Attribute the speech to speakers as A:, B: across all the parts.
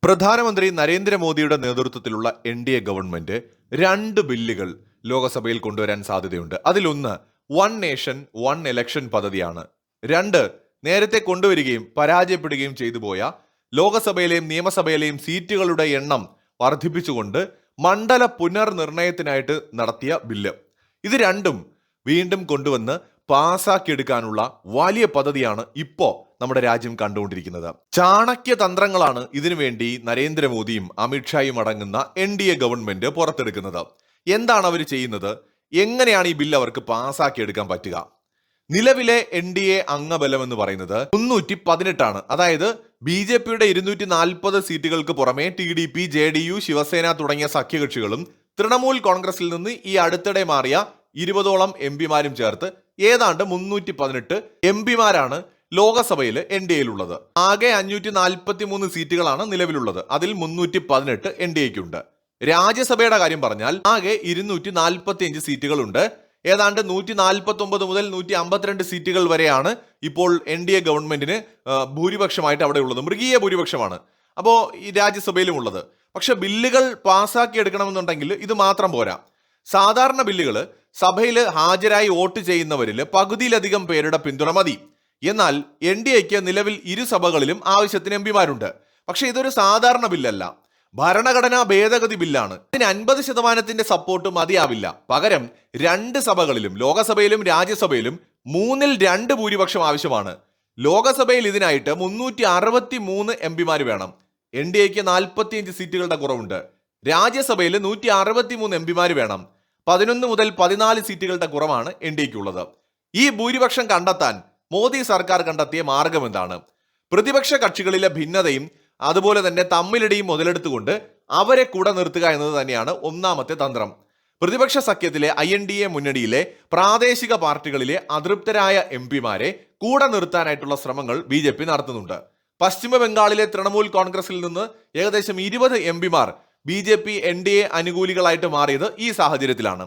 A: പ്രധാനമന്ത്രി നരേന്ദ്രമോദിയുടെ നേതൃത്വത്തിലുള്ള എൻ.ഡി.എ ഗവൺമെന്റ് 2 ബില്ലുകൾ ലോകസഭയിൽ കൊണ്ടുവരാൻ സാധ്യതയുണ്ട്. അതിലൊന്ന് വൺ നേഷൻ വൺ ഇലക്ഷൻ പദ്ധതിയാണ്. 2 നേരത്തെ കൊണ്ടുവരികയും പരാജയപ്പെടുകയും ചെയ്തു പോയ ലോകസഭയിലെയും നിയമസഭയിലെയും സീറ്റുകളുടെ എണ്ണം വർദ്ധിപ്പിച്ചുകൊണ്ട് മണ്ഡല പുനർനിർണയത്തിനായിട്ട് നടത്തിയ ബില്ല്. ഇത് രണ്ടും വീണ്ടും കൊണ്ടുവന്ന് പാസാക്കിയെടുക്കാനുള്ള വലിയ പദ്ധതിയാണ് ഇപ്പോ നമ്മുടെ രാജ്യം കണ്ടുകൊണ്ടിരിക്കുന്നത്. ചാണക്യ തന്ത്രങ്ങളാണ് ഇതിനുവേണ്ടി നരേന്ദ്രമോദിയും അമിത്ഷായും അടങ്ങുന്ന എൻ.ഡി.എ ഗവൺമെന്റ് പുറത്തെടുക്കുന്നത്. എന്താണ് അവർ ചെയ്യുന്നത്? എങ്ങനെയാണ് ഈ ബില്ല് അവർക്ക് പാസാക്കിയെടുക്കാൻ പറ്റുക? നിലവിലെ എൻ.ഡി.എ അംഗബലം എന്ന് പറയുന്നത് 318 ആണ്. അതായത് BJP-യുടെ 240 സീറ്റുകൾക്ക് പുറമെ TDP, JDU, ശിവസേന തുടങ്ങിയ സഖ്യകക്ഷികളും തൃണമൂൽ കോൺഗ്രസിൽ നിന്ന് ഈ അടുത്തിടെ മാറിയ 20ഓളം എംപിമാരും ചേർത്ത് ഏതാണ്ട് 318 എംപിമാരാണ് ലോകസഭയിൽ എൻ.ഡി.എയിലുള്ളത്. ആകെ 543 സീറ്റുകളാണ് നിലവിലുള്ളത്. അതിൽ 318 എൻ.ഡി.എക്കുണ്ട്. രാജ്യസഭയുടെ കാര്യം പറഞ്ഞാൽ ആകെ 245 സീറ്റുകളുണ്ട്. ഏതാണ്ട് 149 മുതൽ 152 സീറ്റുകൾ വരെയാണ് ഇപ്പോൾ എൻ.ഡി.എ ഗവൺമെന്റിന് ഭൂരിപക്ഷമായിട്ട് അവിടെ ഉള്ളത്. മൃഗീയ ഭൂരിപക്ഷമാണ് അപ്പോൾ ഈ രാജ്യസഭയിലും ഉള്ളത്. പക്ഷെ ബില്ലുകൾ പാസ്സാക്കി എടുക്കണമെന്നുണ്ടെങ്കിൽ ഇത് മാത്രം പോരാ. സാധാരണ ബില്ലുകൾ സഭയിൽ ഹാജരായി വോട്ട് ചെയ്യുന്നവരിൽ പകുതിയിലധികം പേരുടെ പിന്തുണ മതി. എന്നാൽ എൻ.ഡി.എക്ക് നിലവിൽ ഇരുസഭകളിലും ആവശ്യത്തിന് എംപിമാരുണ്ട്. പക്ഷെ ഇതൊരു സാധാരണ ബില്ലല്ല, ഭരണഘടനാ ഭേദഗതി ബില്ലാണ്. ഇതിന് 50% സപ്പോർട്ട് മതിയാവില്ല. പകരം 2 സഭകളിലും, ലോകസഭയിലും രാജ്യസഭയിലും 2/3 ഭൂരിപക്ഷം ആവശ്യമാണ്. ലോകസഭയിൽ ഇതിനായിട്ട് 363 എംപിമാർ വേണം. എൻ.ഡി.എക്ക് 45 സീറ്റുകളുടെ കുറവുണ്ട്. രാജ്യസഭയിൽ 163 എംപിമാർ വേണം. 11 മുതൽ 14 സീറ്റുകളുടെ കുറവാണ് എൻ.ഡി.എക്കുള്ളത്. ഈ ഭൂരിപക്ഷം കണ്ടെത്താൻ മോദി സർക്കാർ കണ്ടെത്തിയ മാർഗം എന്താണ്? പ്രതിപക്ഷ കക്ഷികളിലെ ഭിന്നതയും അതുപോലെ തന്നെ തമ്മിലടിയും മുതലെടുത്തുകൊണ്ട് അവരെ കൂടെ നിർത്തുക എന്നത് തന്നെയാണ് ഒന്നാമത്തെ തന്ത്രം. പ്രതിപക്ഷ സഖ്യത്തിലെ INDA മുന്നണിയിലെ പ്രാദേശിക പാർട്ടികളിലെ അതൃപ്തരായ എംപിമാരെ കൂടെ നിർത്താനായിട്ടുള്ള ശ്രമങ്ങൾ BJP നടത്തുന്നുണ്ട്. പശ്ചിമ ബംഗാളിലെ തൃണമൂൽ കോൺഗ്രസിൽ നിന്ന് ഏകദേശം 20 എംപിമാർ BJP NDA അനുകൂലികളായിട്ട് മാറിയത് ഈ സാഹചര്യത്തിലാണ്.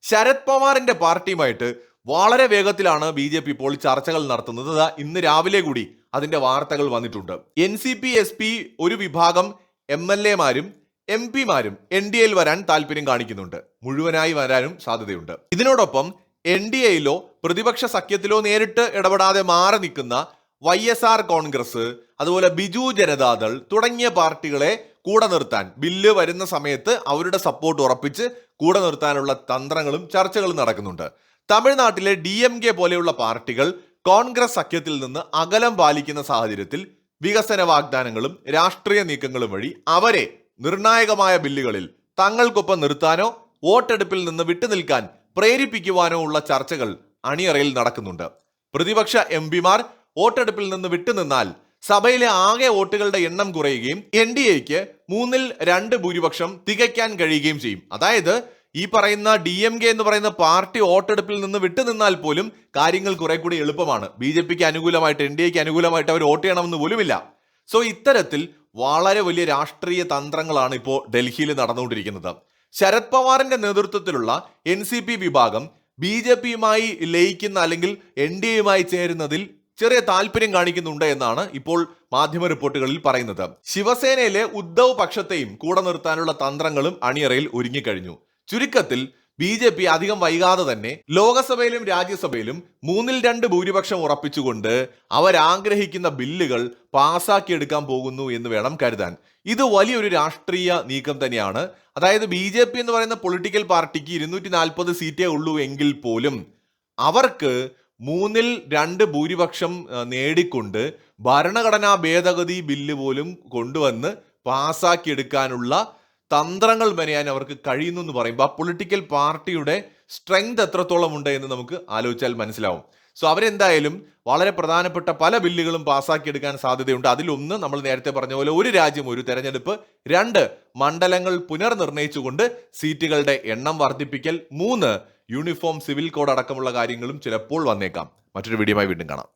A: ശരത് പവാറിന്റെ പാർട്ടിയുമായിട്ട് വളരെ വേഗത്തിലാണ് BJP ഇപ്പോൾ ചർച്ചകൾ നടത്തുന്നത്. ഇന്ന് രാവിലെ കൂടി അതിന്റെ വാർത്തകൾ വന്നിട്ടുണ്ട്. NCP SP ഒരു വിഭാഗം MLA-മാരും MP-മാരും NDA-യിൽ വരാൻ താല്പര്യം കാണിക്കുന്നുണ്ട്. മുഴുവനായി വരാനും സാധ്യതയുണ്ട്. ഇതിനോടൊപ്പം NDA-യിലോ പ്രതിപക്ഷ സഖ്യത്തിലോ നേരിട്ട് ഇടപെടാതെ മാറി നിൽക്കുന്ന YSR കോൺഗ്രസ്, അതുപോലെ ബിജു ജനതാദൾ തുടങ്ങിയ പാർട്ടികളെ കൂടെ നിർത്താൻ ബില്ല് വരുന്ന സമയത്ത് അവരുടെ സപ്പോർട്ട് ഉറപ്പിച്ച് കൂടെ നിർത്താനുള്ള തന്ത്രങ്ങളും ചർച്ചകളും നടക്കുന്നുണ്ട്. തമിഴ്നാട്ടിലെ DMK പോലെയുള്ള പാർട്ടികൾ കോൺഗ്രസ് സഖ്യത്തിൽ നിന്ന് അകലം പാലിക്കുന്ന സാഹചര്യത്തിൽ വികസന വാഗ്ദാനങ്ങളും രാഷ്ട്രീയ നീക്കങ്ങളും വഴി അവരെ നിർണായകമായ ബില്ലുകളിൽ തങ്ങൾക്കൊപ്പം നിർത്താനോ വോട്ടെടുപ്പിൽ നിന്ന് വിട്ടുനിൽക്കാൻ പ്രേരിപ്പിക്കുവാനോ ഉള്ള ചർച്ചകൾ അണിയറയിൽ നടക്കുന്നുണ്ട്. പ്രതിപക്ഷ എംപിമാർ വോട്ടെടുപ്പിൽ നിന്ന് വിട്ടുനിന്നാൽ സഭയിലെ ആകെ വോട്ടുകളുടെ എണ്ണം കുറയുകയും NDA-ക്ക് 3/2 ഭൂരിപക്ഷം തികയ്ക്കാൻ കഴിയുകയും ചെയ്യും. അതായത് ഈ പറയുന്ന DMK എന്ന് പറയുന്ന പാർട്ടി വോട്ടെടുപ്പിൽ നിന്ന് വിട്ടുനിന്നാൽ പോലും കാര്യങ്ങൾ കുറെ കൂടി എളുപ്പമാണ്. BJP-ക്ക് അനുകൂലമായിട്ട് NDA-ക്ക് അനുകൂലമായിട്ട് അവർ വോട്ട് ചെയ്യണമെന്ന് പോലുമില്ല. സോ ഇത്തരത്തിൽ വളരെ വലിയ രാഷ്ട്രീയ തന്ത്രങ്ങളാണ് ഇപ്പോൾ ഡൽഹിയിൽ നടന്നുകൊണ്ടിരിക്കുന്നത്. ശരത് പവാറിന്റെ നേതൃത്വത്തിലുള്ള NCP വിഭാഗം BJP-യുമായി ലയിക്കുന്ന അല്ലെങ്കിൽ NDA-യുമായി ചേരുന്നതിൽ ചെറിയ താല്പര്യം കാണിക്കുന്നുണ്ട് എന്നാണ് ഇപ്പോൾ മാധ്യമ റിപ്പോർട്ടുകളിൽ പറയുന്നത്. ശിവസേനയിലെ ഉദ്ധവ് പക്ഷത്തെയും കൂടെ നിർത്താനുള്ള തന്ത്രങ്ങളും അണിയറയിൽ ഒരുങ്ങിക്കഴിഞ്ഞു. ചുരുക്കത്തിൽ BJP അധികം വൈകാതെ തന്നെ ലോകസഭയിലും രാജ്യസഭയിലും 2/3 ഭൂരിപക്ഷം ഉറപ്പിച്ചുകൊണ്ട് അവരാഗ്രഹിക്കുന്ന ബില്ലുകൾ പാസാക്കിയെടുക്കാൻ പോകുന്നു എന്ന് വേണം കരുതാൻ. ഇത് വലിയൊരു രാഷ്ട്രീയ നീക്കം തന്നെയാണ്. അതായത് BJP എന്ന് പറയുന്ന പൊളിറ്റിക്കൽ പാർട്ടിക്ക് 240 സീറ്റേ ഉള്ളൂ എങ്കിൽ പോലും അവർക്ക് 3/2 ഭൂരിപക്ഷം നേടിക്കൊണ്ട് ഭരണഘടനാ ഭേദഗതി ബില്ല് പോലും കൊണ്ടുവന്ന് പാസാക്കിയെടുക്കാനുള്ള തന്ത്രങ്ങൾ മെനയാൻ അവർക്ക് കഴിയുന്നു എന്ന് പറയുമ്പോൾ ആ പൊളിറ്റിക്കൽ പാർട്ടിയുടെ സ്ട്രെങ്ത് എത്രത്തോളം ഉണ്ട് എന്ന് നമുക്ക് ആലോചിച്ചാൽ മനസ്സിലാവും. സോ അവരെന്തായാലും വളരെ പ്രധാനപ്പെട്ട പല ബില്ലുകളും പാസ്സാക്കിയെടുക്കാൻ സാധ്യതയുണ്ട്. അതിലൊന്ന് നമ്മൾ നേരത്തെ പറഞ്ഞ പോലെ ഒരു രാജ്യം ഒരു തെരഞ്ഞെടുപ്പ്, 2 മണ്ഡലങ്ങൾ പുനർനിർണയിച്ചുകൊണ്ട് സീറ്റുകളുടെ എണ്ണം വർദ്ധിപ്പിക്കൽ, 3 യൂണിഫോം സിവിൽ കോഡ് അടക്കമുള്ള കാര്യങ്ങളും ചിലപ്പോൾ വന്നേക്കാം. മറ്റൊരു വീഡിയോയുമായി വീണ്ടും കാണാം.